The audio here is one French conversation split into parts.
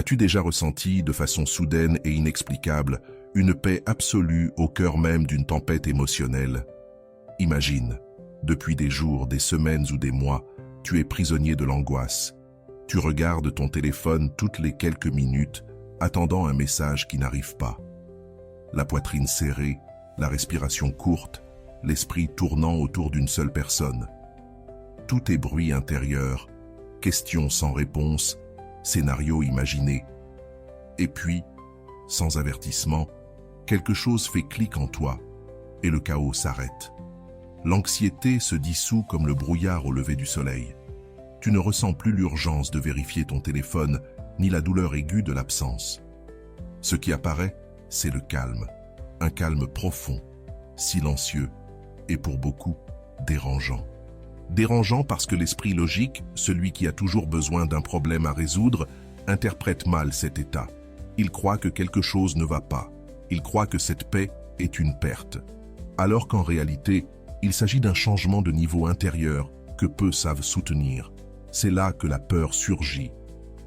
As-tu déjà ressenti, de façon soudaine et inexplicable, une paix absolue au cœur même d'une tempête émotionnelle? Imagine, depuis des jours, des semaines ou des mois, tu es prisonnier de l'angoisse. Tu regardes ton téléphone toutes les quelques minutes, attendant un message qui n'arrive pas. La poitrine serrée, la respiration courte, l'esprit tournant autour d'une seule personne. Tout est bruit intérieur, questions sans réponse, scénarios imaginés. Et puis, sans avertissement, quelque chose fait clic en toi et le chaos s'arrête. L'anxiété se dissout comme le brouillard au lever du soleil. Tu ne ressens plus l'urgence de vérifier ton téléphone, ni la douleur aiguë de l'absence. Ce qui apparaît, c'est le calme. Un calme profond, silencieux et pour beaucoup, dérangeant. Dérangeant parce que l'esprit logique, celui qui a toujours besoin d'un problème à résoudre, interprète mal cet état. Il croit que quelque chose ne va pas. Il croit que cette paix est une perte. Alors qu'en réalité, il s'agit d'un changement de niveau intérieur que peu savent soutenir. C'est là que la peur surgit.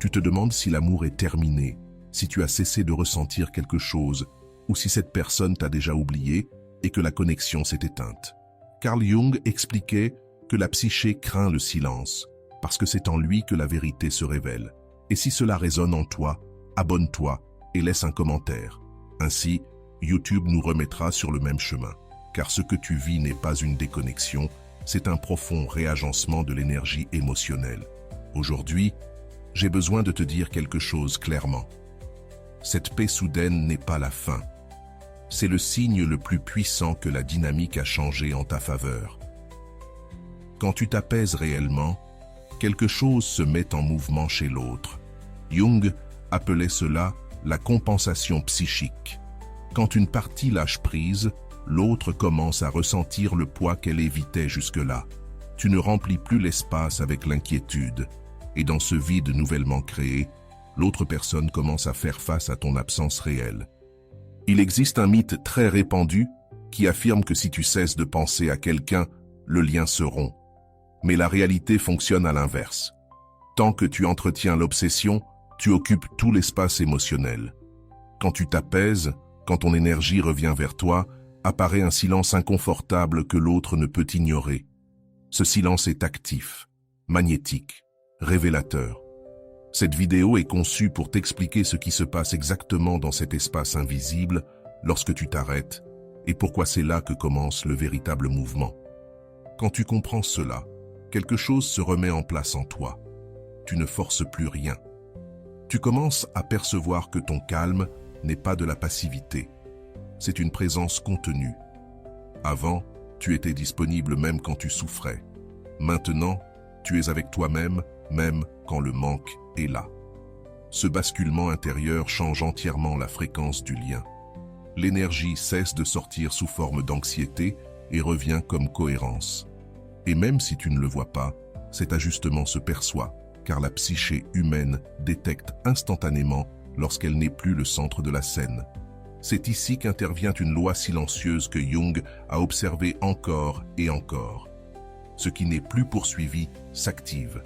Tu te demandes si l'amour est terminé, si tu as cessé de ressentir quelque chose, ou si cette personne t'a déjà oublié et que la connexion s'est éteinte. Carl Jung expliquait que la psyché craint le silence, parce que c'est en lui que la vérité se révèle. Et si cela résonne en toi, abonne-toi et laisse un commentaire. Ainsi, YouTube nous remettra sur le même chemin. Car ce que tu vis n'est pas une déconnexion, c'est un profond réagencement de l'énergie émotionnelle. Aujourd'hui, j'ai besoin de te dire quelque chose clairement. Cette paix soudaine n'est pas la fin. C'est le signe le plus puissant que la dynamique a changé en ta faveur. Quand tu t'apaises réellement, quelque chose se met en mouvement chez l'autre. Jung appelait cela la compensation psychique. Quand une partie lâche prise, l'autre commence à ressentir le poids qu'elle évitait jusque-là. Tu ne remplis plus l'espace avec l'inquiétude. Et dans ce vide nouvellement créé, l'autre personne commence à faire face à ton absence réelle. Il existe un mythe très répandu qui affirme que si tu cesses de penser à quelqu'un, le lien se rompt. Mais la réalité fonctionne à l'inverse. Tant que tu entretiens l'obsession, tu occupes tout l'espace émotionnel. Quand tu t'apaises, quand ton énergie revient vers toi, apparaît un silence inconfortable que l'autre ne peut ignorer. Ce silence est actif, magnétique, révélateur. Cette vidéo est conçue pour t'expliquer ce qui se passe exactement dans cet espace invisible lorsque tu t'arrêtes et pourquoi c'est là que commence le véritable mouvement. Quand tu comprends cela, quelque chose se remet en place en toi. Tu ne forces plus rien. Tu commences à percevoir que ton calme n'est pas de la passivité. C'est une présence contenue. Avant, tu étais disponible même quand tu souffrais. Maintenant, tu es avec toi-même, même quand le manque est là. Ce basculement intérieur change entièrement la fréquence du lien. L'énergie cesse de sortir sous forme d'anxiété et revient comme cohérence. Et même si tu ne le vois pas, cet ajustement se perçoit, car la psyché humaine détecte instantanément lorsqu'elle n'est plus le centre de la scène. C'est ici qu'intervient une loi silencieuse que Jung a observée encore et encore. Ce qui n'est plus poursuivi s'active.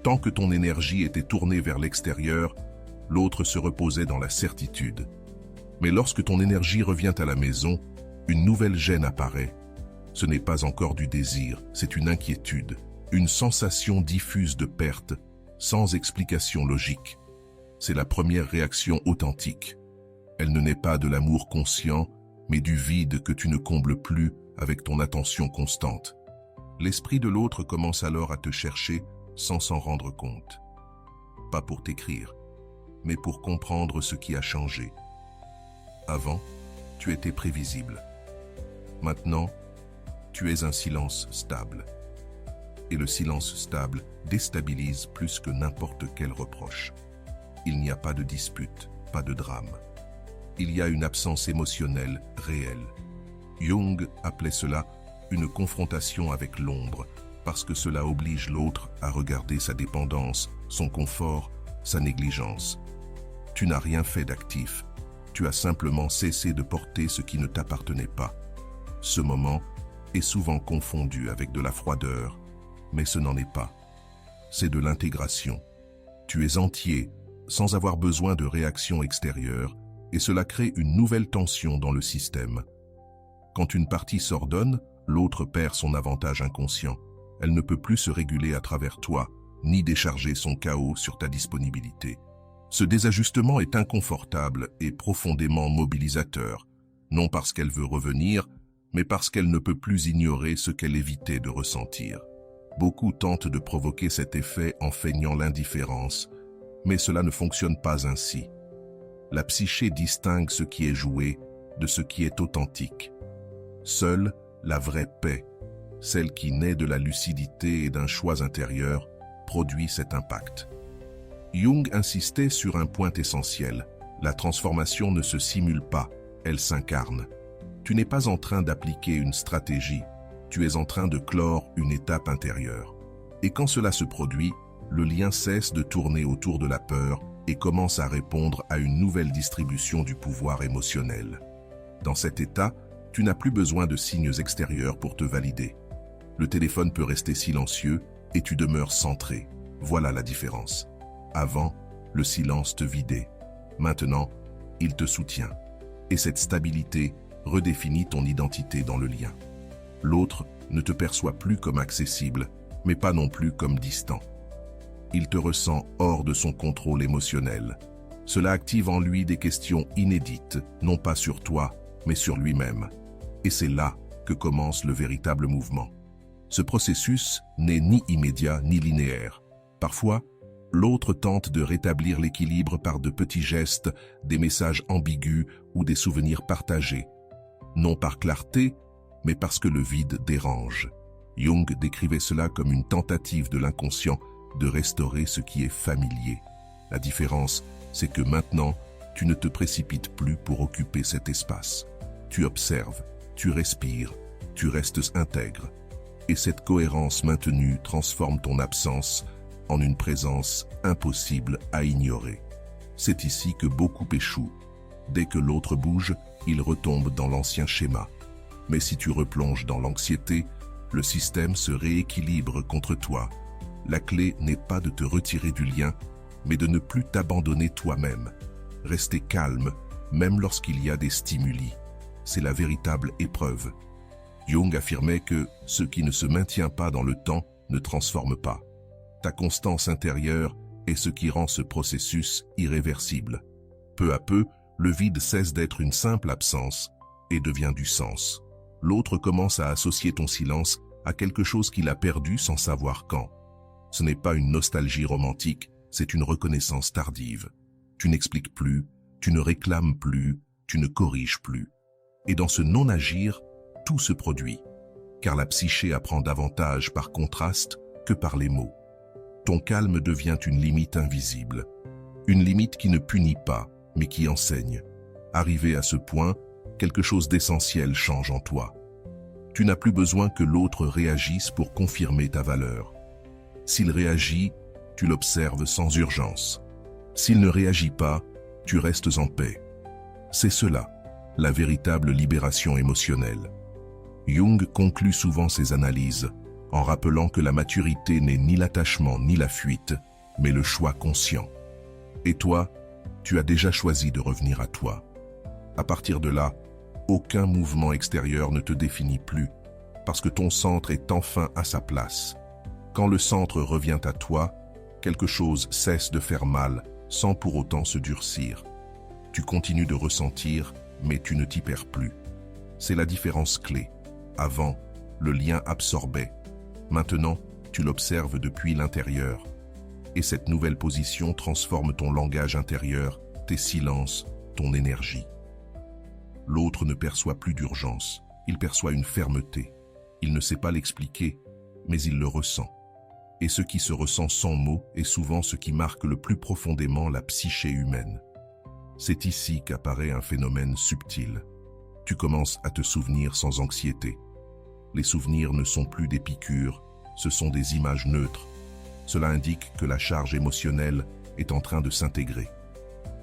Tant que ton énergie était tournée vers l'extérieur, l'autre se reposait dans la certitude. Mais lorsque ton énergie revient à la maison, une nouvelle gêne apparaît. Ce n'est pas encore du désir, c'est une inquiétude, une sensation diffuse de perte, sans explication logique. C'est la première réaction authentique. Elle ne naît pas de l'amour conscient, mais du vide que tu ne combles plus avec ton attention constante. L'esprit de l'autre commence alors à te chercher sans s'en rendre compte. Pas pour t'écrire, mais pour comprendre ce qui a changé. Avant, tu étais prévisible. Maintenant, tu es un silence stable. Et le silence stable déstabilise plus que n'importe quel reproche. Il n'y a pas de dispute, pas de drame. Il y a une absence émotionnelle réelle. Jung appelait cela une confrontation avec l'ombre, parce que cela oblige l'autre à regarder sa dépendance, son confort, sa négligence. Tu n'as rien fait d'actif, tu as simplement cessé de porter ce qui ne t'appartenait pas. Ce moment est souvent confondu avec de la froideur, mais ce n'en est pas. C'est de l'intégration. Tu es entier, sans avoir besoin de réaction extérieure, et cela crée une nouvelle tension dans le système. Quand une partie s'ordonne, l'autre perd son avantage inconscient. Elle ne peut plus se réguler à travers toi, ni décharger son chaos sur ta disponibilité. Ce désajustement est inconfortable et profondément mobilisateur, non parce qu'elle veut revenir, mais parce qu'elle ne peut plus ignorer ce qu'elle évitait de ressentir. Beaucoup tentent de provoquer cet effet en feignant l'indifférence, mais cela ne fonctionne pas ainsi. La psyché distingue ce qui est joué de ce qui est authentique. Seule la vraie paix, celle qui naît de la lucidité et d'un choix intérieur, produit cet impact. Jung insistait sur un point essentiel. La transformation ne se simule pas, elle s'incarne. Tu n'es pas en train d'appliquer une stratégie, tu es en train de clore une étape intérieure. Et quand cela se produit, le lien cesse de tourner autour de la peur et commence à répondre à une nouvelle distribution du pouvoir émotionnel. Dans cet état, tu n'as plus besoin de signes extérieurs pour te valider. Le téléphone peut rester silencieux et tu demeures centré. Voilà la différence. Avant, le silence te vidait. Maintenant, il te soutient. Et cette stabilité redéfinit ton identité dans le lien. L'autre ne te perçoit plus comme accessible, mais pas non plus comme distant. Il te ressent hors de son contrôle émotionnel. Cela active en lui des questions inédites, non pas sur toi, mais sur lui-même. Et c'est là que commence le véritable mouvement. Ce processus n'est ni immédiat ni linéaire. Parfois, l'autre tente de rétablir l'équilibre par de petits gestes, des messages ambigus ou des souvenirs partagés. Non par clarté, mais parce que le vide dérange. Jung décrivait cela comme une tentative de l'inconscient de restaurer ce qui est familier. La différence, c'est que maintenant, tu ne te précipites plus pour occuper cet espace. Tu observes, tu respires, tu restes intègre. Et cette cohérence maintenue transforme ton absence en une présence impossible à ignorer. C'est ici que beaucoup échouent. Dès que l'autre bouge, il retombe dans l'ancien schéma. Mais si tu replonges dans l'anxiété, le système se rééquilibre contre toi. La clé n'est pas de te retirer du lien, mais de ne plus t'abandonner toi-même. Rester calme, même lorsqu'il y a des stimuli. C'est la véritable épreuve. Jung affirmait que ce qui ne se maintient pas dans le temps ne transforme pas. Ta constance intérieure est ce qui rend ce processus irréversible. Peu à peu, le vide cesse d'être une simple absence et devient du sens. L'autre commence à associer ton silence à quelque chose qu'il a perdu sans savoir quand. Ce n'est pas une nostalgie romantique, c'est une reconnaissance tardive. Tu n'expliques plus, tu ne réclames plus, tu ne corriges plus. Et dans ce non-agir, tout se produit, car la psyché apprend davantage par contraste que par les mots. Ton calme devient une limite invisible, une limite qui ne punit pas, mais qui enseigne. Arrivé à ce point, quelque chose d'essentiel change en toi. Tu n'as plus besoin que l'autre réagisse pour confirmer ta valeur. S'il réagit, tu l'observes sans urgence. S'il ne réagit pas, tu restes en paix. C'est cela, la véritable libération émotionnelle. Jung conclut souvent ses analyses en rappelant que la maturité n'est ni l'attachement ni la fuite, mais le choix conscient. Et toi, tu as déjà choisi de revenir à toi. À partir de là, aucun mouvement extérieur ne te définit plus, parce que ton centre est enfin à sa place. Quand le centre revient à toi, quelque chose cesse de faire mal, sans pour autant se durcir. Tu continues de ressentir, mais tu ne t'y perds plus. C'est la différence clé. Avant, le lien absorbait. Maintenant, tu l'observes depuis l'intérieur. Et cette nouvelle position transforme ton langage intérieur, tes silences, ton énergie. L'autre ne perçoit plus d'urgence, il perçoit une fermeté. Il ne sait pas l'expliquer, mais il le ressent. Et ce qui se ressent sans mots est souvent ce qui marque le plus profondément la psyché humaine. C'est ici qu'apparaît un phénomène subtil. Tu commences à te souvenir sans anxiété. Les souvenirs ne sont plus des piqûres, ce sont des images neutres. Cela indique que la charge émotionnelle est en train de s'intégrer.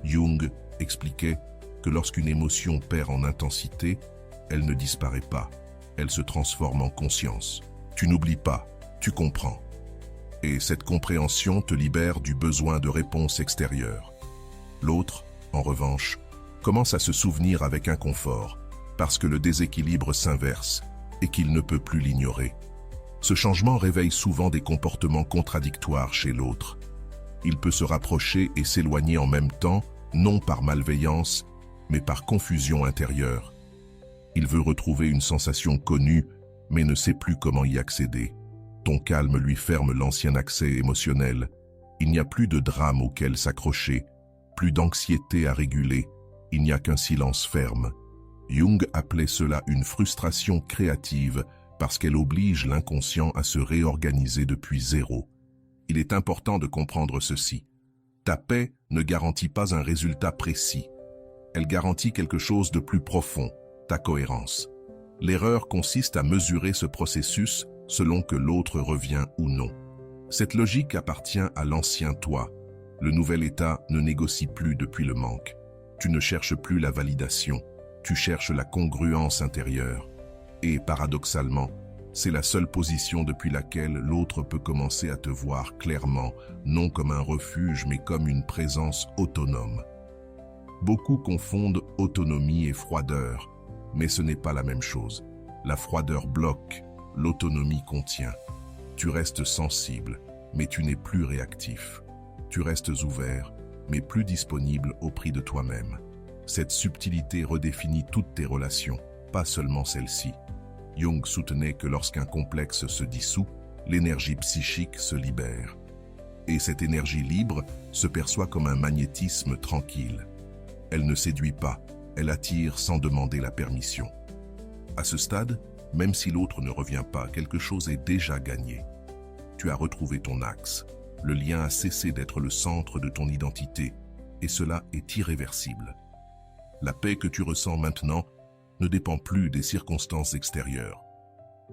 Jung expliquait que lorsqu'une émotion perd en intensité, elle ne disparaît pas, elle se transforme en conscience. Tu n'oublies pas, tu comprends. Et cette compréhension te libère du besoin de réponse extérieure. L'autre, en revanche, commence à se souvenir avec inconfort, parce que le déséquilibre s'inverse et qu'il ne peut plus l'ignorer. Ce changement réveille souvent des comportements contradictoires chez l'autre. Il peut se rapprocher et s'éloigner en même temps, non par malveillance, mais par confusion intérieure. Il veut retrouver une sensation connue, mais ne sait plus comment y accéder. Ton calme lui ferme l'ancien accès émotionnel. Il n'y a plus de drame auquel s'accrocher, plus d'anxiété à réguler, il n'y a qu'un silence ferme. Jung appelait cela une frustration créative parce qu'elle oblige l'inconscient à se réorganiser depuis zéro. Il est important de comprendre ceci. Ta paix ne garantit pas un résultat précis. Elle garantit quelque chose de plus profond, ta cohérence. L'erreur consiste à mesurer ce processus selon que l'autre revient ou non. Cette logique appartient à l'ancien toi. Le nouvel état ne négocie plus depuis le manque. Tu ne cherches plus la validation, tu cherches la congruence intérieure. Et paradoxalement, c'est la seule position depuis laquelle l'autre peut commencer à te voir clairement, non comme un refuge mais comme une présence autonome. Beaucoup confondent autonomie et froideur, mais ce n'est pas la même chose. La froideur bloque, l'autonomie contient. Tu restes sensible, mais tu n'es plus réactif. Tu restes ouvert, mais plus disponible au prix de toi-même. Cette subtilité redéfinit toutes tes relations, pas seulement celles-ci. Jung soutenait que lorsqu'un complexe se dissout, l'énergie psychique se libère. Et cette énergie libre se perçoit comme un magnétisme tranquille. Elle ne séduit pas, elle attire sans demander la permission. À ce stade, même si l'autre ne revient pas, quelque chose est déjà gagné. Tu as retrouvé ton axe. Le lien a cessé d'être le centre de ton identité, et cela est irréversible. La paix que tu ressens maintenant ne dépend plus des circonstances extérieures.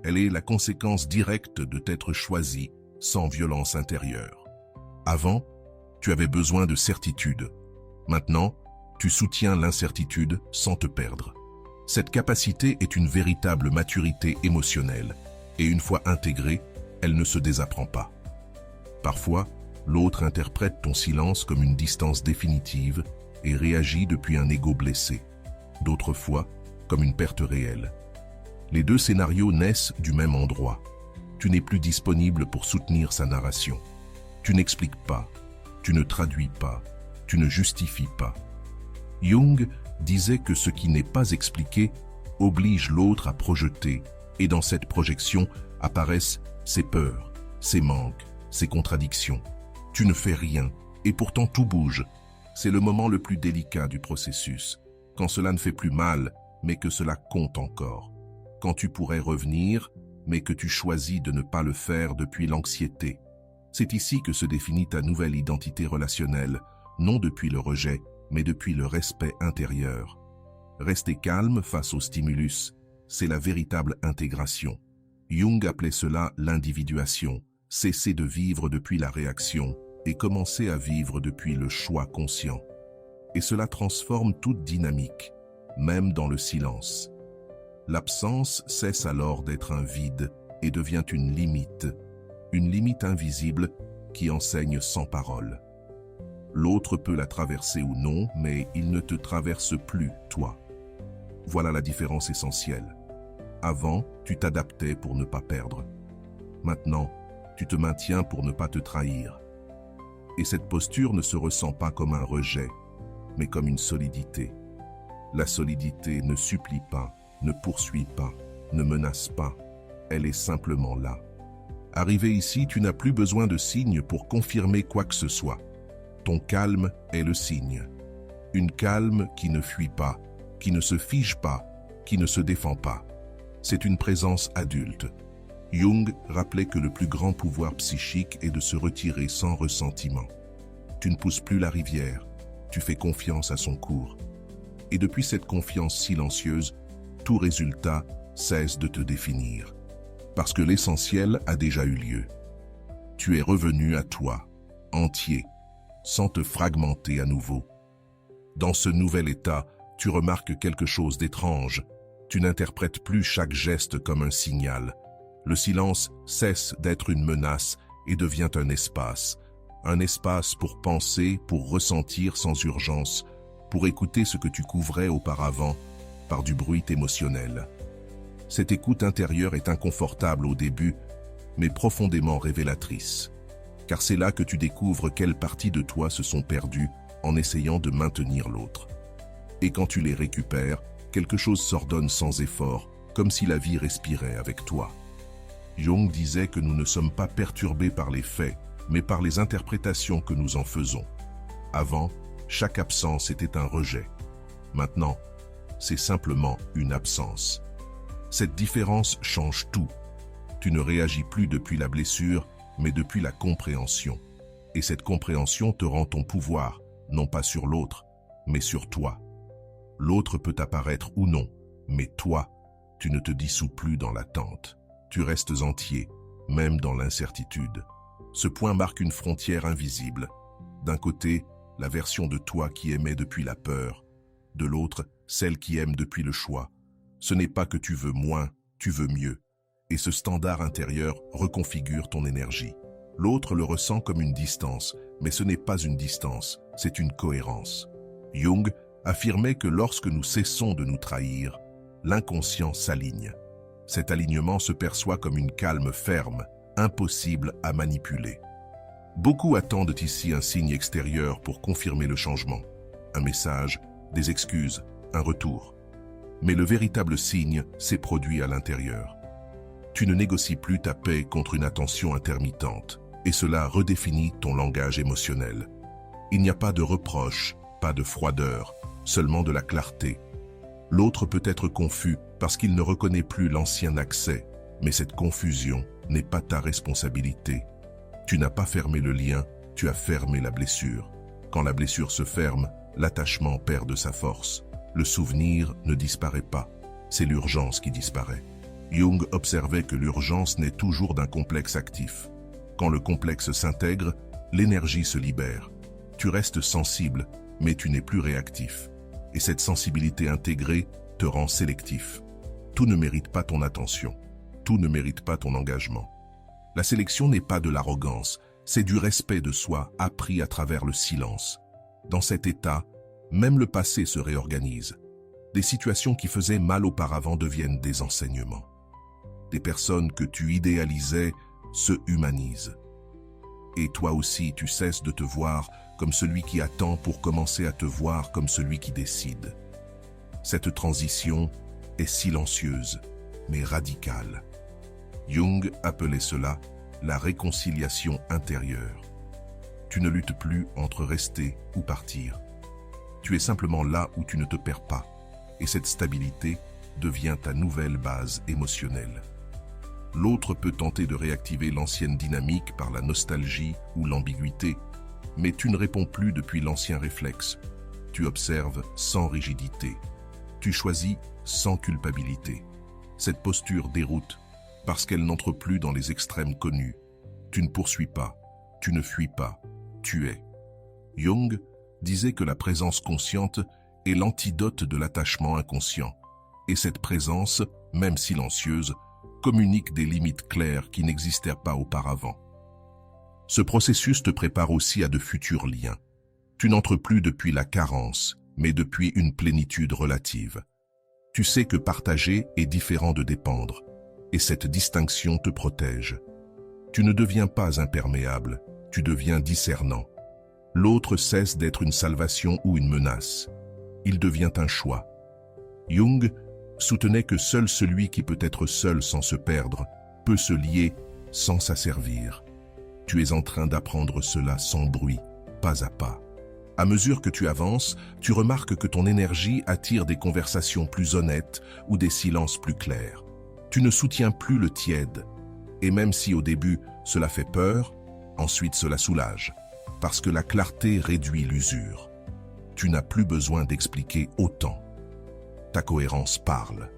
Elle est la conséquence directe de t'être choisi sans violence intérieure. Avant, tu avais besoin de certitude. Maintenant, tu soutiens l'incertitude sans te perdre. Cette capacité est une véritable maturité émotionnelle, et une fois intégrée, elle ne se désapprend pas. Parfois, l'autre interprète ton silence comme une distance définitive et réagit depuis un ego blessé. D'autres fois, comme une perte réelle. Les deux scénarios naissent du même endroit. Tu n'es plus disponible pour soutenir sa narration. Tu n'expliques pas, tu ne traduis pas, tu ne justifies pas. Jung disait que ce qui n'est pas expliqué oblige l'autre à projeter, et dans cette projection apparaissent ses peurs, ses manques, ses contradictions. Tu ne fais rien, et pourtant tout bouge. C'est le moment le plus délicat du processus, quand cela ne fait plus mal, mais que cela compte encore. Quand tu pourrais revenir, mais que tu choisis de ne pas le faire depuis l'anxiété. C'est ici que se définit ta nouvelle identité relationnelle, non depuis le rejet, mais depuis le respect intérieur. Rester calme face au stimulus, c'est la véritable intégration. Jung appelait cela l'individuation, cesser de vivre depuis la réaction et commencer à vivre depuis le choix conscient. Et cela transforme toute dynamique, même dans le silence. L'absence cesse alors d'être un vide et devient une limite invisible qui enseigne sans parole. L'autre peut la traverser ou non, mais il ne te traverse plus, toi. Voilà la différence essentielle. Avant, tu t'adaptais pour ne pas perdre. Maintenant, tu te maintiens pour ne pas te trahir. Et cette posture ne se ressent pas comme un rejet, mais comme une solidité. La solidité ne supplie pas, ne poursuit pas, ne menace pas. Elle est simplement là. Arrivé ici, tu n'as plus besoin de signes pour confirmer quoi que ce soit. Ton calme est le signe. Une calme qui ne fuit pas, qui ne se fige pas, qui ne se défend pas. C'est une présence adulte. Jung rappelait que le plus grand pouvoir psychique est de se retirer sans ressentiment. Tu ne pousses plus la rivière, tu fais confiance à son cours. Et depuis cette confiance silencieuse, tout résultat cesse de te définir. Parce que l'essentiel a déjà eu lieu. Tu es revenu à toi, entier, sans te fragmenter à nouveau. Dans ce nouvel état, tu remarques quelque chose d'étrange. Tu n'interprètes plus chaque geste comme un signal. Le silence cesse d'être une menace et devient un espace. un espace pour penser, pour ressentir sans urgence, pour écouter ce que tu couvrais auparavant par du bruit émotionnel. Cette écoute intérieure est inconfortable au début, mais profondément révélatrice, car c'est là que tu découvres quelles parties de toi se sont perdues en essayant de maintenir l'autre. Et quand tu les récupères, quelque chose s'ordonne sans effort, comme si la vie respirait avec toi. Jung disait que nous ne sommes pas perturbés par les faits, mais par les interprétations que nous en faisons. Avant, chaque absence était un rejet. Maintenant, c'est simplement une absence. Cette différence change tout. Tu ne réagis plus depuis la blessure, mais depuis la compréhension. Et cette compréhension te rend ton pouvoir, non pas sur l'autre, mais sur toi. L'autre peut apparaître ou non, mais toi, tu ne te dissous plus dans l'attente. Tu restes entier, même dans l'incertitude. Ce point marque une frontière invisible. D'un côté, la version de toi qui aimait depuis la peur. De l'autre, celle qui aime depuis le choix. Ce n'est pas que tu veux moins, tu veux mieux. Et ce standard intérieur reconfigure ton énergie. L'autre le ressent comme une distance, mais ce n'est pas une distance, c'est une cohérence. Jung affirmait que lorsque nous cessons de nous trahir, l'inconscient s'aligne. Cet alignement se perçoit comme une calme ferme, impossible à manipuler. Beaucoup attendent ici un signe extérieur pour confirmer le changement. Un message, des excuses, un retour. Mais le véritable signe s'est produit à l'intérieur. Tu ne négocies plus ta paix contre une attention intermittente, et cela redéfinit ton langage émotionnel. Il n'y a pas de reproche, pas de froideur, seulement de la clarté. L'autre peut être confus parce qu'il ne reconnaît plus l'ancien accès, mais cette confusion n'est pas ta responsabilité. Tu n'as pas fermé le lien, tu as fermé la blessure. Quand la blessure se ferme, l'attachement perd de sa force. Le souvenir ne disparaît pas, c'est l'urgence qui disparaît. Jung observait que l'urgence naît toujours d'un complexe actif. Quand le complexe s'intègre, l'énergie se libère. Tu restes sensible, mais tu n'es plus réactif. Et cette sensibilité intégrée te rend sélectif. Tout ne mérite pas ton attention. Tout ne mérite pas ton engagement. La sélection n'est pas de l'arrogance, c'est du respect de soi appris à travers le silence. Dans cet état, même le passé se réorganise. Des situations qui faisaient mal auparavant deviennent des enseignements. Des personnes que tu idéalisais se humanisent. Et toi aussi, tu cesses de te voir comme celui qui attend pour commencer à te voir comme celui qui décide. Cette transition est silencieuse, mais radicale. Jung appelait cela la réconciliation intérieure. Tu ne luttes plus entre rester ou partir. Tu es simplement là où tu ne te perds pas, et cette stabilité devient ta nouvelle base émotionnelle. L'autre peut tenter de réactiver l'ancienne dynamique par la nostalgie ou l'ambiguïté, mais tu ne réponds plus depuis l'ancien réflexe. Tu observes sans rigidité. Tu choisis sans culpabilité. Cette posture déroute parce qu'elle n'entre plus dans les extrêmes connus. Tu ne poursuis pas, tu ne fuis pas, tu es. Jung disait que la présence consciente est l'antidote de l'attachement inconscient. Et cette présence, même silencieuse, communique des limites claires qui n'existèrent pas auparavant. Ce processus te prépare aussi à de futurs liens. Tu n'entres plus depuis la carence, mais depuis une plénitude relative. Tu sais que partager est différent de dépendre, et cette distinction te protège. Tu ne deviens pas imperméable, tu deviens discernant. L'autre cesse d'être une salvation ou une menace. Il devient un choix. Jung soutenait que seul celui qui peut être seul sans se perdre peut se lier sans s'asservir. Tu es en train d'apprendre cela sans bruit, pas à pas. À mesure que tu avances, tu remarques que ton énergie attire des conversations plus honnêtes ou des silences plus clairs. Tu ne soutiens plus le tiède. Et même si au début cela fait peur, ensuite cela soulage, parce que la clarté réduit l'usure. Tu n'as plus besoin d'expliquer autant. Ta cohérence parle.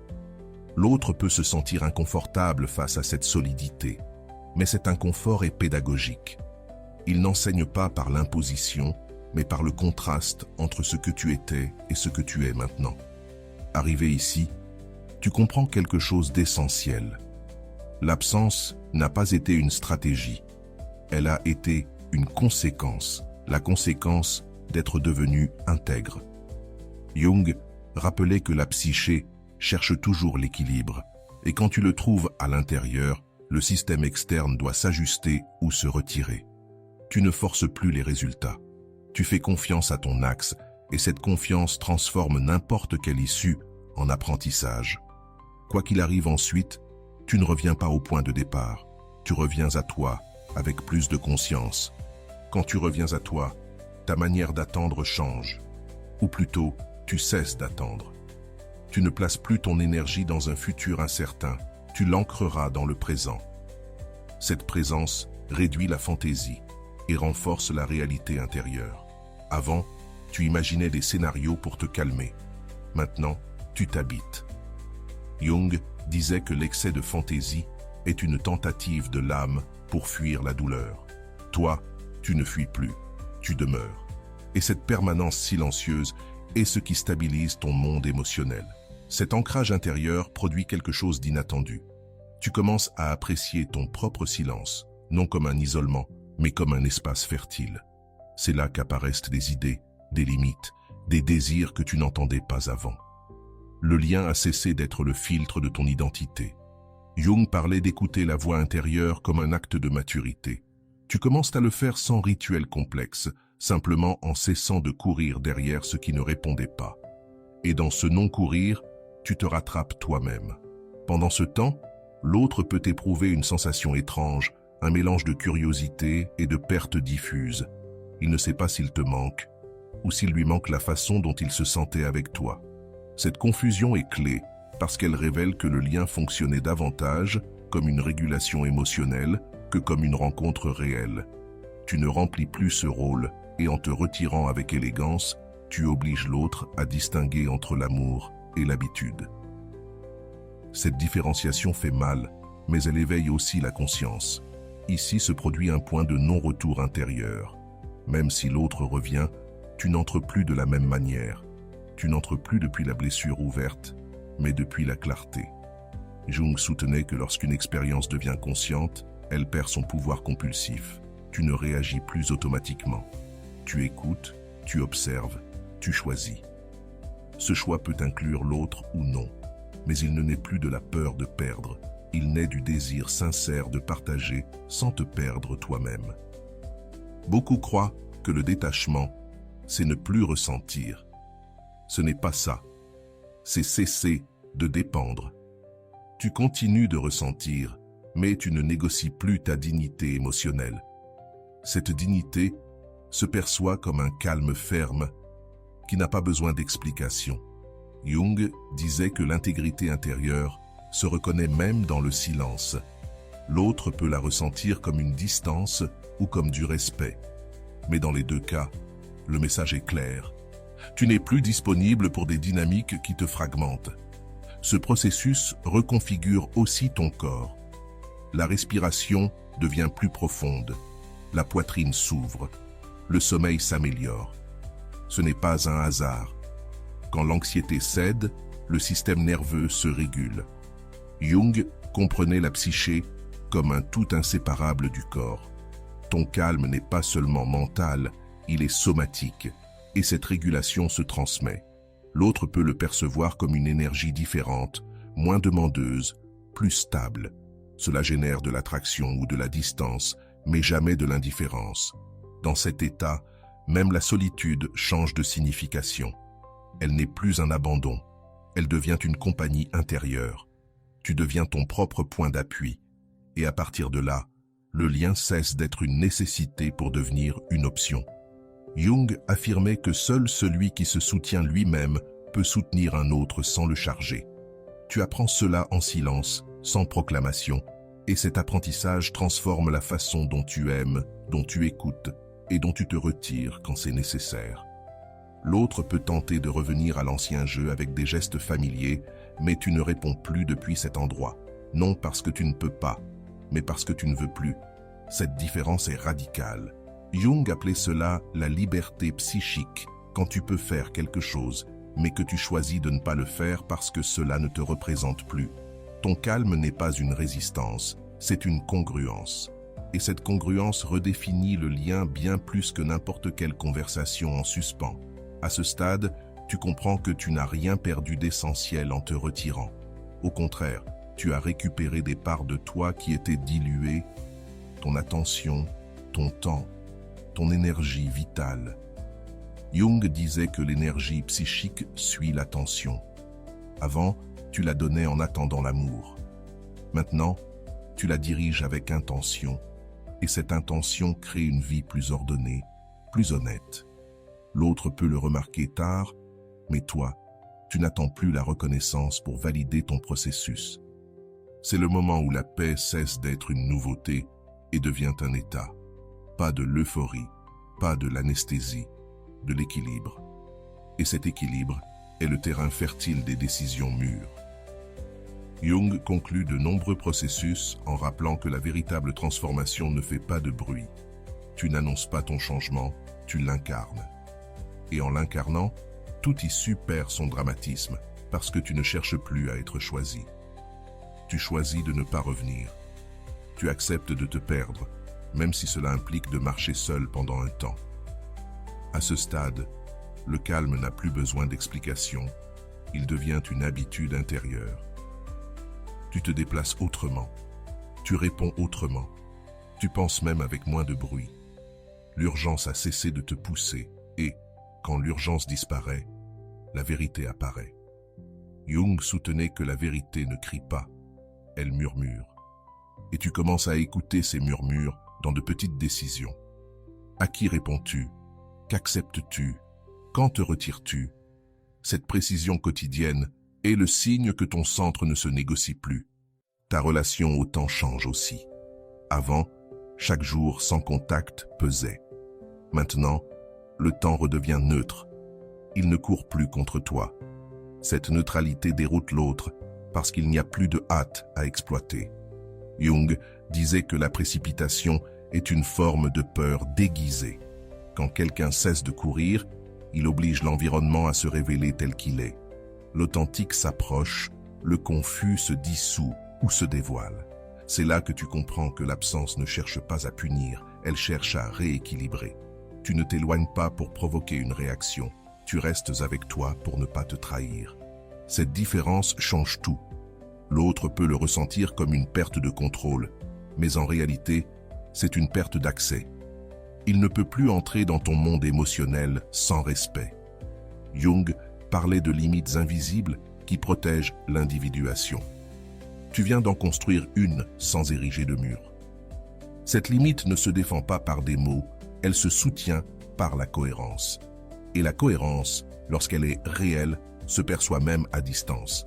L'autre peut se sentir inconfortable face à cette solidité, mais cet inconfort est pédagogique. Il n'enseigne pas par l'imposition, mais par le contraste entre ce que tu étais et ce que tu es maintenant. Arrivé ici, tu comprends quelque chose d'essentiel. L'absence n'a pas été une stratégie, elle a été une conséquence, la conséquence d'être devenu intègre. Jung rappelait que la psyché cherche toujours l'équilibre, et quand tu le trouves à l'intérieur, le système externe doit s'ajuster ou se retirer. Tu ne forces plus les résultats. Tu fais confiance à ton axe, et cette confiance transforme n'importe quelle issue en apprentissage. Quoi qu'il arrive ensuite, tu ne reviens pas au point de départ. Tu reviens à toi, avec plus de conscience. Quand tu reviens à toi, ta manière d'attendre change. Ou plutôt, tu cesses d'attendre. Tu ne places plus ton énergie dans un futur incertain. Tu l'ancreras dans le présent. Cette présence réduit la fantaisie et renforce la réalité intérieure. Avant, tu imaginais des scénarios pour te calmer. Maintenant, tu t'habites. Jung disait que l'excès de fantaisie est une tentative de l'âme pour fuir la douleur. Toi, tu ne fuis plus, tu demeures. Et cette permanence silencieuse est ce qui stabilise ton monde émotionnel. Cet ancrage intérieur produit quelque chose d'inattendu. Tu commences à apprécier ton propre silence, non comme un isolement, mais comme un espace fertile. C'est là qu'apparaissent des idées, des limites, des désirs que tu n'entendais pas avant. Le lien a cessé d'être le filtre de ton identité. Jung parlait d'écouter la voix intérieure comme un acte de maturité. Tu commences à le faire sans rituel complexe, simplement en cessant de courir derrière ce qui ne répondait pas. Et dans ce non-courir, tu te rattrapes toi-même. Pendant ce temps, l'autre peut éprouver une sensation étrange, un mélange de curiosité et de perte diffuse. Il ne sait pas s'il te manque, ou s'il lui manque la façon dont il se sentait avec toi. Cette confusion est clé, parce qu'elle révèle que le lien fonctionnait davantage comme une régulation émotionnelle que comme une rencontre réelle. Tu ne remplis plus ce rôle, et en te retirant avec élégance, tu obliges l'autre à distinguer entre l'amour et l'habitude. Cette différenciation fait mal, mais elle éveille aussi la conscience. Ici se produit un point de non-retour intérieur. Même si l'autre revient, tu n'entres plus de la même manière. Tu n'entres plus depuis la blessure ouverte, mais depuis la clarté. Jung soutenait que lorsqu'une expérience devient consciente, elle perd son pouvoir compulsif. Tu ne réagis plus automatiquement. Tu écoutes, tu observes, tu choisis. Ce choix peut inclure l'autre ou non, mais il ne naît plus de la peur de perdre. Il naît du désir sincère de partager sans te perdre toi-même. Beaucoup croient que le détachement, c'est ne plus ressentir. Ce n'est pas ça. C'est cesser de dépendre. Tu continues de ressentir, mais tu ne négocies plus ta dignité émotionnelle. Cette dignité se perçoit comme un calme ferme qui n'a pas besoin d'explication. Jung disait que l'intégrité intérieure se reconnaît même dans le silence. L'autre peut la ressentir comme une distance ou comme du respect. Mais dans les deux cas, le message est clair. Tu n'es plus disponible pour des dynamiques qui te fragmentent. Ce processus reconfigure aussi ton corps. La respiration devient plus profonde. La poitrine s'ouvre. Le sommeil s'améliore. Ce n'est pas un hasard. Quand l'anxiété cède, le système nerveux se régule. Jung comprenait la psyché comme un tout inséparable du corps. Ton calme n'est pas seulement mental, il est somatique, et cette régulation se transmet. L'autre peut le percevoir comme une énergie différente, moins demandeuse, plus stable. Cela génère de l'attraction ou de la distance, mais jamais de l'indifférence. Dans cet état, même la solitude change de signification. Elle n'est plus un abandon, elle devient une compagnie intérieure. Tu deviens ton propre point d'appui, et à partir de là, le lien cesse d'être une nécessité pour devenir une option. Jung affirmait que seul celui qui se soutient lui-même peut soutenir un autre sans le charger. Tu apprends cela en silence, sans proclamation, et cet apprentissage transforme la façon dont tu aimes, dont tu écoutes, et dont tu te retires quand c'est nécessaire. L'autre peut tenter de revenir à l'ancien jeu avec des gestes familiers, mais tu ne réponds plus depuis cet endroit. Non parce que tu ne peux pas, mais parce que tu ne veux plus. Cette différence est radicale. Jung appelait cela la liberté psychique, quand tu peux faire quelque chose, mais que tu choisis de ne pas le faire parce que cela ne te représente plus. Ton calme n'est pas une résistance, c'est une congruence. Et cette congruence redéfinit le lien bien plus que n'importe quelle conversation en suspens. À ce stade, tu comprends que tu n'as rien perdu d'essentiel en te retirant. Au contraire, tu as récupéré des parts de toi qui étaient diluées, ton attention, ton temps, ton énergie vitale. Jung disait que l'énergie psychique suit l'attention. Avant, tu la donnais en attendant l'amour. Maintenant, tu la diriges avec intention, et cette intention crée une vie plus ordonnée, plus honnête. L'autre peut le remarquer tard, mais toi, tu n'attends plus la reconnaissance pour valider ton processus. C'est le moment où la paix cesse d'être une nouveauté et devient un état. Pas de l'euphorie, pas de l'anesthésie, de l'équilibre. Et cet équilibre est le terrain fertile des décisions mûres. Jung conclut de nombreux processus en rappelant que la véritable transformation ne fait pas de bruit. Tu n'annonces pas ton changement, tu l'incarnes. Et en l'incarnant, tout issu perd son dramatisme parce que tu ne cherches plus à être choisi. Tu choisis de ne pas revenir. Tu acceptes de te perdre, même si cela implique de marcher seul pendant un temps. À ce stade, le calme n'a plus besoin d'explication, il devient une habitude intérieure. Tu te déplaces autrement, tu réponds autrement, tu penses même avec moins de bruit. L'urgence a cessé de te pousser et, quand l'urgence disparaît, la vérité apparaît. Jung soutenait que la vérité ne crie pas, elle murmure. Et tu commences à écouter ces murmures dans de petites décisions. À qui réponds-tu? Qu'acceptes-tu? Quand te retires-tu? Cette précision quotidienne est le signe que ton centre ne se négocie plus. Ta relation au temps change aussi. Avant, chaque jour sans contact pesait. Maintenant, le temps redevient neutre. Il ne court plus contre toi. Cette neutralité déroute l'autre parce qu'il n'y a plus de hâte à exploiter. Jung disait que la précipitation est une forme de peur déguisée. Quand quelqu'un cesse de courir, il oblige l'environnement à se révéler tel qu'il est. L'authentique s'approche, le confus se dissout ou se dévoile. C'est là que tu comprends que l'absence ne cherche pas à punir, elle cherche à rééquilibrer. Tu ne t'éloignes pas pour provoquer une réaction, tu restes avec toi pour ne pas te trahir. Cette différence change tout. L'autre peut le ressentir comme une perte de contrôle, mais en réalité, c'est une perte d'accès. Il ne peut plus entrer dans ton monde émotionnel sans respect. Jung parlait de limites invisibles qui protègent l'individuation. Tu viens d'en construire une sans ériger de mur. Cette limite ne se défend pas par des mots, elle se soutient par la cohérence. Et la cohérence, lorsqu'elle est réelle, se perçoit même à distance.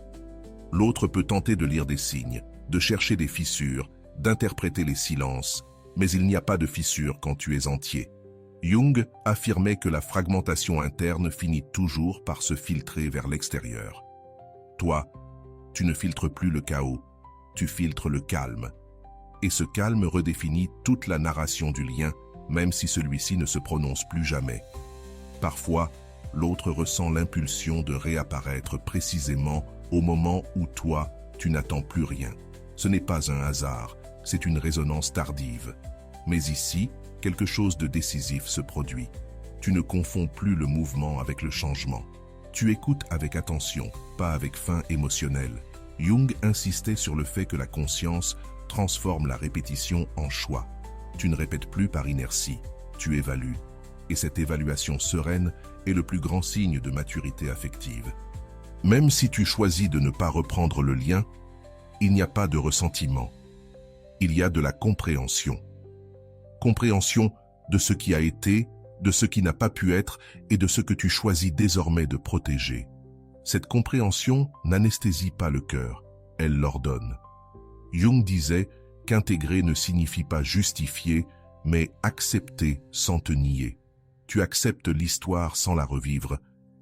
L'autre peut tenter de lire des signes, de chercher des fissures, d'interpréter les silences, mais il n'y a pas de fissure quand tu es entier. Jung affirmait que la fragmentation interne finit toujours par se filtrer vers l'extérieur. Toi, tu ne filtres plus le chaos, tu filtres le calme. Et ce calme redéfinit toute la narration du lien, même si celui-ci ne se prononce plus jamais. Parfois, l'autre ressent l'impulsion de réapparaître précisément au moment où toi, tu n'attends plus rien. Ce n'est pas un hasard, c'est une résonance tardive. Mais ici, quelque chose de décisif se produit. Tu ne confonds plus le mouvement avec le changement. Tu écoutes avec attention, pas avec faim émotionnelle. Jung insistait sur le fait que la conscience transforme la répétition en choix. Tu ne répètes plus par inertie, tu évalues. Et cette évaluation sereine est le plus grand signe de maturité affective. Même si tu choisis de ne pas reprendre le lien, il n'y a pas de ressentiment. Il y a de la compréhension. Compréhension de ce qui a été, de ce qui n'a pas pu être et de ce que tu choisis désormais de protéger. Cette compréhension n'anesthésie pas le cœur, elle l'ordonne. Jung disait qu'intégrer ne signifie pas justifier, mais accepter sans te nier. Tu acceptes l'histoire sans la revivre,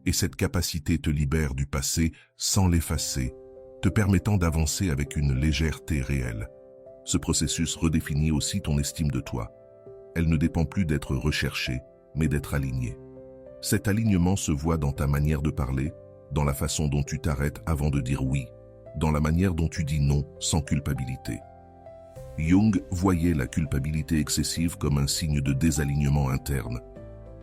et cette capacité te libère du passé sans l'effacer, te permettant d'avancer avec une légèreté réelle. Ce processus redéfinit aussi ton estime de toi. Elle ne dépend plus d'être recherchée, mais d'être alignée. Cet alignement se voit dans ta manière de parler, dans la façon dont tu t'arrêtes avant de dire oui, dans la manière dont tu dis non sans culpabilité. Jung voyait la culpabilité excessive comme un signe de désalignement interne.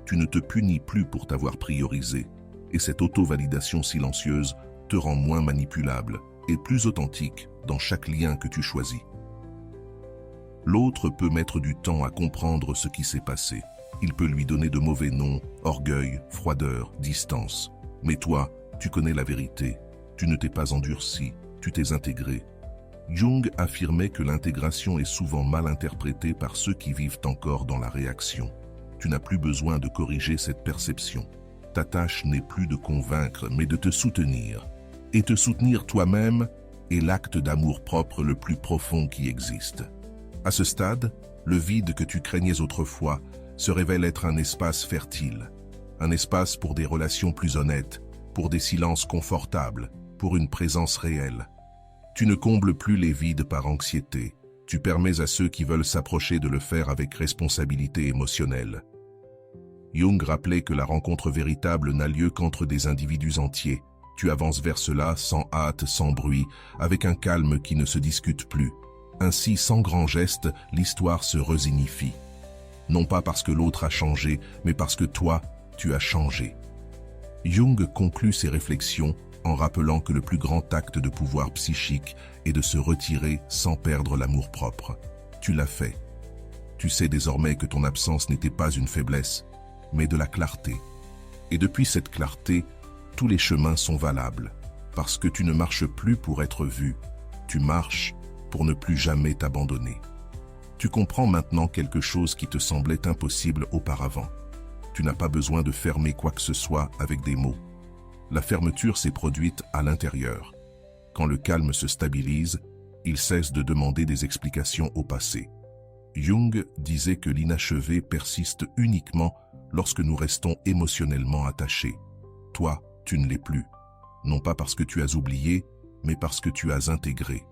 Tu ne te punis plus pour t'avoir priorisé, et cette auto-validation silencieuse te rend moins manipulable et plus authentique dans chaque lien que tu choisis. L'autre peut mettre du temps à comprendre ce qui s'est passé. Il peut lui donner de mauvais noms, orgueil, froideur, distance. Mais toi, tu connais la vérité. Tu ne t'es pas endurci, tu t'es intégré. Jung affirmait que l'intégration est souvent mal interprétée par ceux qui vivent encore dans la réaction. Tu n'as plus besoin de corriger cette perception. Ta tâche n'est plus de convaincre, mais de te soutenir. Et te soutenir toi-même est l'acte d'amour-propre le plus profond qui existe. À ce stade, le vide que tu craignais autrefois se révèle être un espace fertile. Un espace pour des relations plus honnêtes, pour des silences confortables, pour une présence réelle. Tu ne combles plus les vides par anxiété. Tu permets à ceux qui veulent s'approcher de le faire avec responsabilité émotionnelle. Jung rappelait que la rencontre véritable n'a lieu qu'entre des individus entiers. Tu avances vers cela sans hâte, sans bruit, avec un calme qui ne se discute plus. Ainsi, sans grand geste, l'histoire se résignifie. Non pas parce que l'autre a changé, mais parce que toi, tu as changé. Jung conclut ses réflexions en rappelant que le plus grand acte de pouvoir psychique est de se retirer sans perdre l'amour-propre. Tu l'as fait. Tu sais désormais que ton absence n'était pas une faiblesse, mais de la clarté. Et depuis cette clarté, tous les chemins sont valables, parce que tu ne marches plus pour être vu, tu marches pour ne plus jamais t'abandonner. Tu comprends maintenant quelque chose qui te semblait impossible auparavant. Tu n'as pas besoin de fermer quoi que ce soit avec des mots. La fermeture s'est produite à l'intérieur. Quand le calme se stabilise, il cesse de demander des explications au passé. Jung disait que l'inachevé persiste uniquement lorsque nous restons émotionnellement attachés. Toi, tu ne l'es plus. Non pas parce que tu as oublié, mais parce que tu as intégré.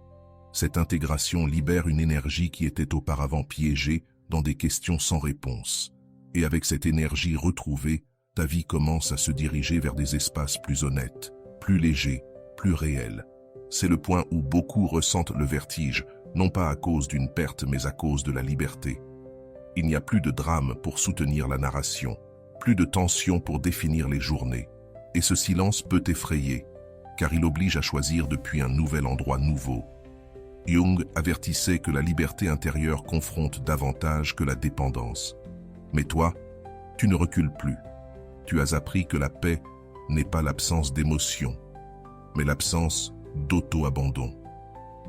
Cette intégration libère une énergie qui était auparavant piégée dans des questions sans réponse. Et avec cette énergie retrouvée, ta vie commence à se diriger vers des espaces plus honnêtes, plus légers, plus réels. C'est le point où beaucoup ressentent le vertige, non pas à cause d'une perte, mais à cause de la liberté. Il n'y a plus de drame pour soutenir la narration, plus de tension pour définir les journées. Et ce silence peut effrayer, car il oblige à choisir depuis un nouvel endroit nouveau. Jung avertissait que la liberté intérieure confronte davantage que la dépendance. Mais toi, tu ne recules plus. Tu as appris que la paix n'est pas l'absence d'émotion, mais l'absence d'auto-abandon.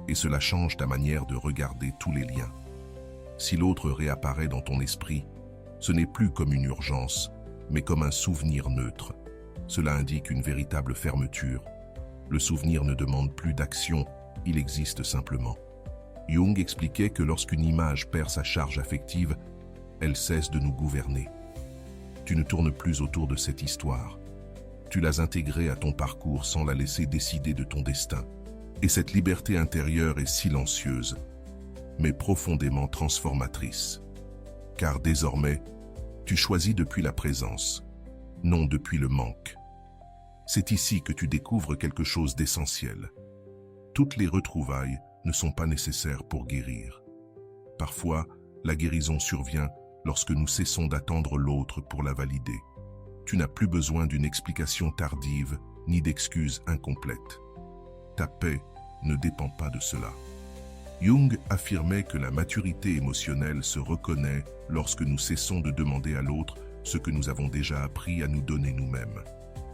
Et cela change ta manière de regarder tous les liens. Si l'autre réapparaît dans ton esprit, ce n'est plus comme une urgence, mais comme un souvenir neutre. Cela indique une véritable fermeture. Le souvenir ne demande plus d'action, il existe simplement. Jung expliquait que lorsqu'une image perd sa charge affective, elle cesse de nous gouverner. Tu ne tournes plus autour de cette histoire. Tu l'as intégrée à ton parcours sans la laisser décider de ton destin. Et cette liberté intérieure est silencieuse, mais profondément transformatrice. Car désormais, tu choisis depuis la présence, non depuis le manque. C'est ici que tu découvres quelque chose d'essentiel. Toutes les retrouvailles ne sont pas nécessaires pour guérir. Parfois, la guérison survient lorsque nous cessons d'attendre l'autre pour la valider. Tu n'as plus besoin d'une explication tardive ni d'excuses incomplètes. Ta paix ne dépend pas de cela. Jung affirmait que la maturité émotionnelle se reconnaît lorsque nous cessons de demander à l'autre ce que nous avons déjà appris à nous donner nous-mêmes.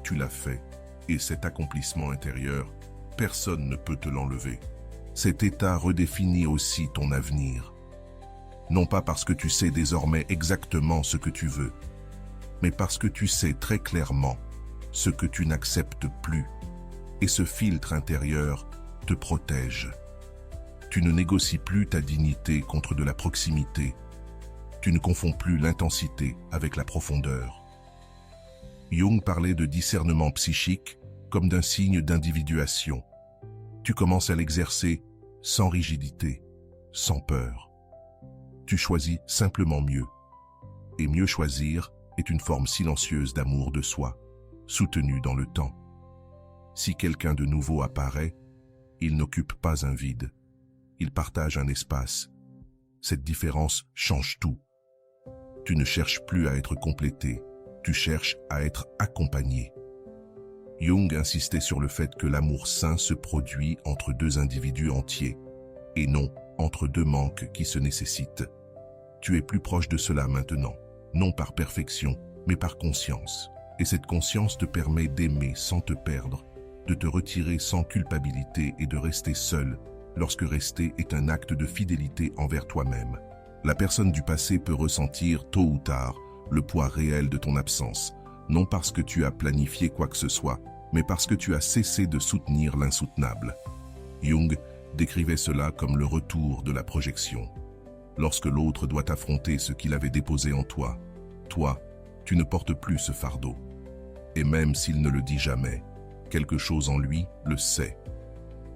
Tu l'as fait, et cet accomplissement intérieur, personne ne peut te l'enlever. Cet état redéfinit aussi ton avenir. Non pas parce que tu sais désormais exactement ce que tu veux, mais parce que tu sais très clairement ce que tu n'acceptes plus. Et ce filtre intérieur te protège. Tu ne négocies plus ta dignité contre de la proximité. Tu ne confonds plus l'intensité avec la profondeur. Jung parlait de discernement psychique comme d'un signe d'individuation. Tu commences à l'exercer sans rigidité, sans peur. Tu choisis simplement mieux. Et mieux choisir est une forme silencieuse d'amour de soi, soutenue dans le temps. Si quelqu'un de nouveau apparaît, il n'occupe pas un vide. Il partage un espace Cette différence change tout. Tu ne cherches plus à être complété, tu cherches à être accompagné. Jung insistait sur le fait que l'amour sain se produit entre deux individus entiers, et non entre deux manques qui se nécessitent. Tu es plus proche de cela maintenant, non par perfection, mais par conscience. Et cette conscience te permet d'aimer sans te perdre, de te retirer sans culpabilité et de rester seul, lorsque rester est un acte de fidélité envers toi-même. La personne du passé peut ressentir, tôt ou tard, le poids réel de ton absence, non parce que tu as planifié quoi que ce soit, mais parce que tu as cessé de soutenir l'insoutenable. Jung décrivait cela comme le retour de la projection. Lorsque l'autre doit affronter ce qu'il avait déposé en toi, toi, tu ne portes plus ce fardeau. Et même s'il ne le dit jamais, quelque chose en lui le sait.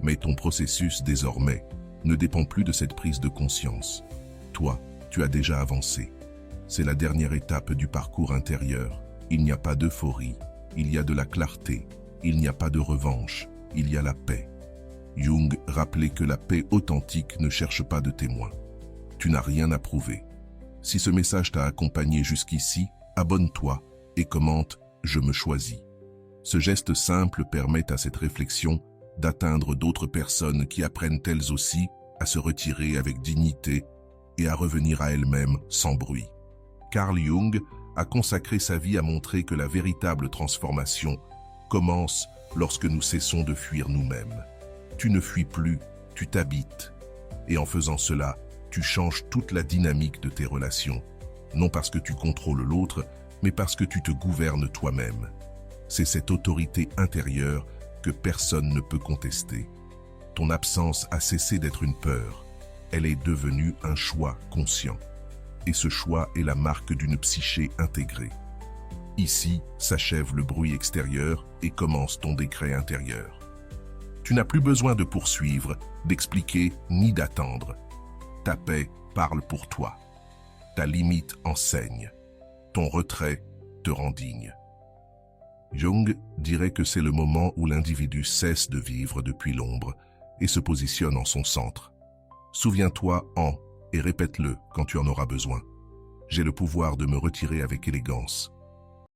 Mais ton processus, désormais, ne dépend plus de cette prise de conscience. Toi, tu as déjà avancé. C'est la dernière étape du parcours intérieur. Il n'y a pas d'euphorie, il y a de la clarté, il n'y a pas de revanche, il y a la paix. Jung rappelait que la paix authentique ne cherche pas de témoins. Tu n'as rien à prouver. Si ce message t'a accompagné jusqu'ici, abonne-toi et commente « Je me choisis ». Ce geste simple permet à cette réflexion d'atteindre d'autres personnes qui apprennent elles aussi à se retirer avec dignité et à revenir à elles-mêmes sans bruit. Carl Jung a consacré sa vie à montrer que la véritable transformation commence lorsque nous cessons de fuir nous-mêmes. Tu ne fuis plus, tu t'habites. Et en faisant cela, tu changes toute la dynamique de tes relations. Non parce que tu contrôles l'autre, mais parce que tu te gouvernes toi-même. C'est cette autorité intérieure que personne ne peut contester. Ton absence a cessé d'être une peur. Elle est devenue un choix conscient. Et ce choix est la marque d'une psyché intégrée. Ici s'achève le bruit extérieur et commence ton décret intérieur. Tu n'as plus besoin de poursuivre, d'expliquer ni d'attendre. Ta paix parle pour toi. Ta limite enseigne. Ton retrait te rend digne. Jung dirait que c'est le moment où l'individu cesse de vivre depuis l'ombre et se positionne en son centre. Souviens-toi et répète-le quand tu en auras besoin. J'ai le pouvoir de me retirer avec élégance.